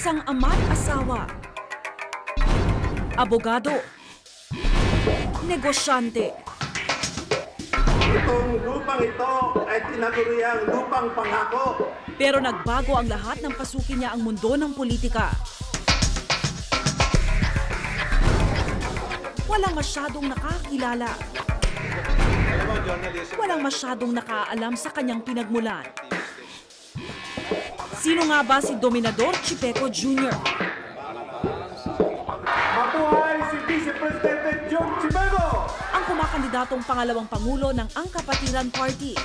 Isang ama't asawa, abogado, negosyante. Itong lupang ito ay tinaguriang lupang pangako. Pero nagbago ang lahat nang pasukin niya ang mundo ng politika. Walang masyadong nakakilala. Walang masyadong nakaalam sa kanyang pinagmulan. Sino nga ba si Dominador Chipeco Jr.? Mabuhay si Vice Presidente Jong Chipeco! Ang kumakandidatong pangalawang pangulo ng Angkapatiran Party.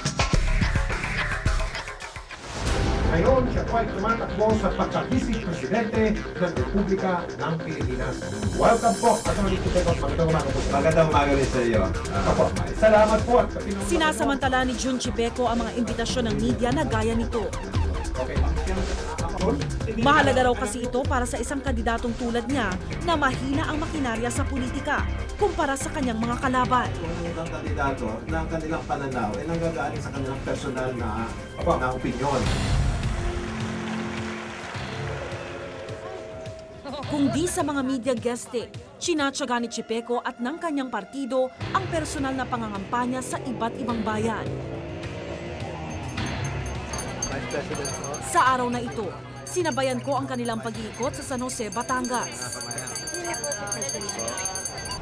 Ngayon, siya po ay tumatakbo sa pagka-Vice Presidente ng Republika ng Pilipinas. Welcome po, Atty. Chipeco. Magandang umaga po. Magandang umaga rin sa iyo. Salamat po. Sinasamantala ni Jun Chipeco ang mga imbitasyon ng media na gaya nito. Mahalaga raw kasi ito para sa isang kandidatong tulad niya na mahina ang makinarya sa politika kumpara sa kanyang mga kalaban. Yung ibang kandidato ng kanilang pananaw ay nanggagaling sa kanilang personal na opinyon. Kung di sa mga media guesting, sinatsaga ni Chipeco at ng kanyang partido ang personal na pangangampanya sa iba't ibang bayan. Sa araw na ito, sinabayan ko ang kanilang pag-iikot sa San Jose, Batangas.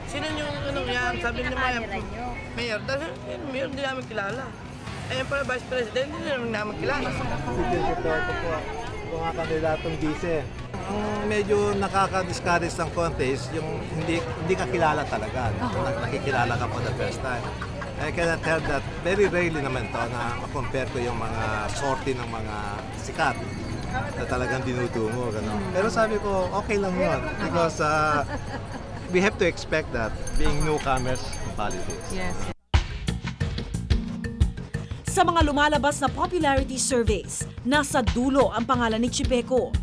Sino yung yan? Sabi ni Mayor, dahil Mayor hindi namin kilala. Ayun pala Vice President, hindi namin kilala. Ito po, mga kandidatong vice. Ang medyo nakaka-discourage ng konti is yung hindi ka kilala talaga. Nakikilala ka for the first time. I cannot tell that very rarely naman to na makompare ko yung mga sorti ng mga sikat na talagang dinutungo. Gano'n. Pero sabi ko, okay lang yun because we have to expect that being newcomers in politics. Yes. Sa mga lumalabas na popularity surveys, nasa dulo ang pangalan ni Chipeco.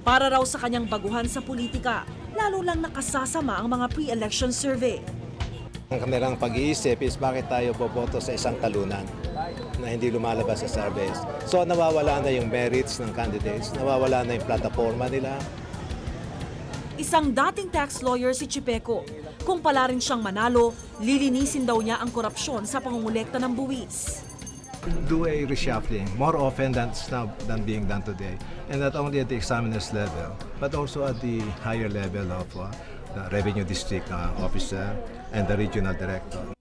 Para raw sa kanyang baguhan sa politika, lalo lang nakasasama ang mga pre-election survey. Ang kanilang pag-iisip is bakit tayo boboto sa isang talunan na hindi lumalabas sa surveys. So nawawala na yung merits ng candidates, nawawala na yung plataforma nila. Isang dating tax lawyer si Chipeco. Kung pala rin siyang manalo, lilinisin daw niya ang korupsyon sa pangungulekta ng buwis. Do a reshuffling more often than being done today. And not only at the examiner's level, but also at the higher level of the revenue district officer and the regional director.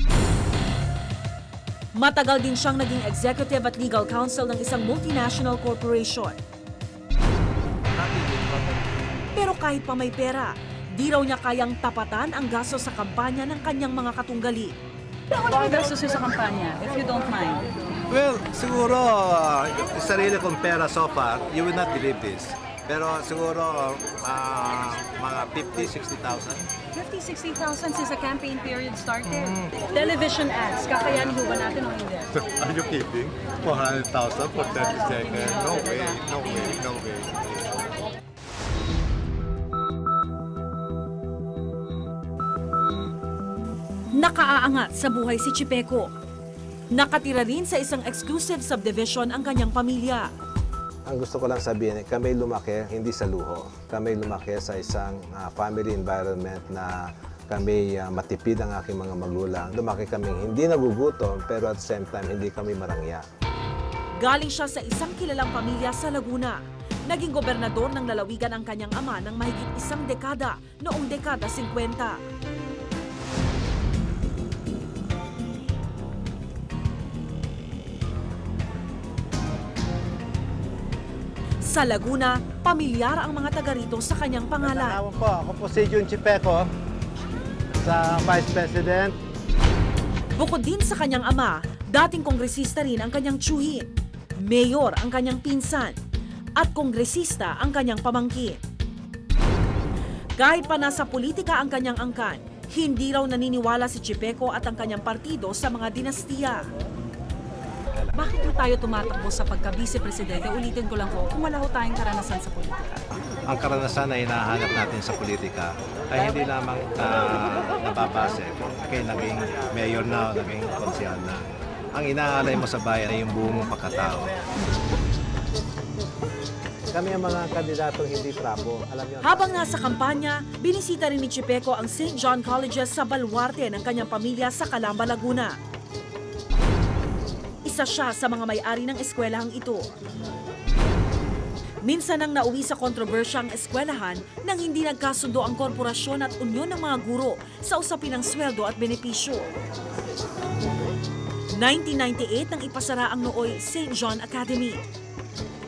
Matagal din siyang naging executive at legal counsel ng isang multinational corporation. Pero kahit pa may pera, di raw niya kayang tapatan ang gasto sa kampanya ng kanyang mga katunggali. Ang gastos sa kampanya, if you don't mind? Well, siguro, sarili kong pera so far, you will not believe this. Pero siguro, mga 50,000, 60,000. 50,000, 60,000 since the campaign period started. Television ads, kakayanin ba natin o hindi? Are you kidding? 400,000 for 30 seconds? No way, no way, no way. Nakaaangat sa buhay si Chipeco. Nakatira rin sa isang exclusive subdivision ang kanyang pamilya. Ang gusto ko lang sabihin, kami lumaki hindi sa luho. Kami lumaki sa isang family environment na kami matipid ang aking mga magulang. Lumaki kami hindi nagugutom pero at the same time hindi kami marangya. Galing siya sa isang kilalang pamilya sa Laguna. Naging gobernador ng lalawigan ang kanyang ama ng mahigit isang dekada noong dekada 50. Sa Laguna, pamilyar ang mga taga rito sa kanyang pangalan. Ako po si Jun Chipeco, sa Vice President. Bukod din sa kanyang ama, dating kongresista rin ang kanyang tiyuhin, mayor ang kanyang pinsan, at kongresista ang kanyang pamangkin. Kahit pa nasa politika ang kanyang angkan, hindi raw naniniwala si Chipeco at ang kanyang partido sa mga dinastiya. Bakit po tayo tumatakbo sa pagka-Vice Presidente? Ulitin ko lang po, kung wala ho tayong karanasan sa politika. Ang karanasan na hinahanap natin sa politika ay hindi lamang nababase kay naging mayor na o naging konsyal na. Ang inaalay mo sa bayan ay yung buong pagkatao. Kami ang mga kandidatong hindi trapo. Alam niyo. Habang nasa kampanya, binisita rin ni Chipeco ang St. John Colleges sa baluarte ng kanyang pamilya sa Calamba, Laguna. Isa siya sa mga may-ari ng eskwelahang ito. Minsan nang nauwi sa kontrobersyang eskwelahan nang hindi nagkasundo ang korporasyon at unyon ng mga guro sa usapin ng sweldo at benepisyo. 1998 nang ipasara ang nooy St. John Academy.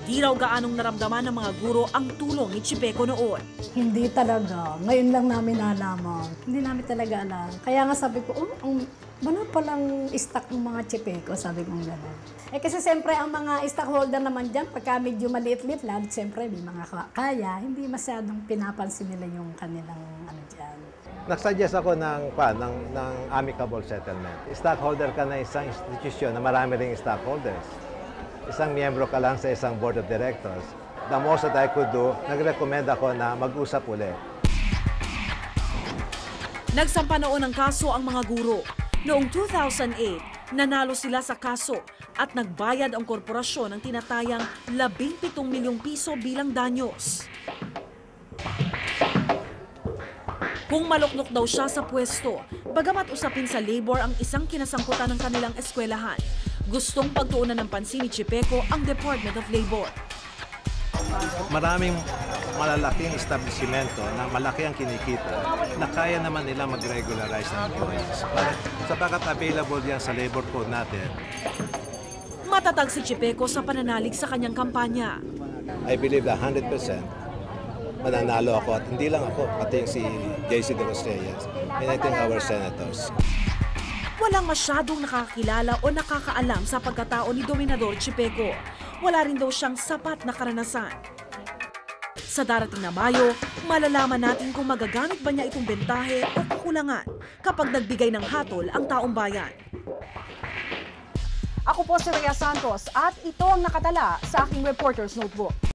Di raw gaanong naramdaman ng mga guro ang tulong ni Chipeco noon. Hindi talaga. Ngayon lang namin nalaman. Hindi namin talaga alam. Kaya nga sabi ko, wala palang stock ng mga Chipeco, sabi ko gano'n. Kasi siyempre ang mga stockholder naman dyan, pagka medyo maliit-liit lang, siyempre may mga kaya, hindi masyadong pinapansin nila yung kanilang dyan. Nagsuggest ako ng amicable settlement. Stockholder ka na isang institusyon na marami ring stockholders. Isang miyembro ka lang sa isang board of directors. The most that I could do, nag-recommend ako na mag-usap ulit. Nagsampa noon ng kaso ang mga guro. Noong 2008, nanalo sila sa kaso at nagbayad ang korporasyon ng tinatayang 17 milyong piso bilang danyos. Kung maluknok daw siya sa pwesto, bagamat usapin sa labor ang isang kinasangkutan ng kanilang eskwelahan, gustong pagtuunan ng pansin ni Chipeco ang Department of Labor. Maraming malalaking establishmento na malaki ang kinikita na kaya naman nila mag-regularize ng employees. Sapagkat available yan sa labor code natin. Matatag si Chipeco sa pananalig sa kanyang kampanya. I believe 100% mananalo ako at hindi lang ako, pati si JC De Los Reyes and I think our senators. Walang masyadong nakakilala o nakakaalam sa pagkatao ni Dominador Chipeco. Wala rin daw siyang sapat na karanasan. Sa darating na Mayo, malalaman natin kung magagamit ba niya itong bentahe o kakulangan kapag nagbigay ng hatol ang taong bayan. Ako po si Rhea Santos at ito ang nakatala sa aking Reporter's Notebook.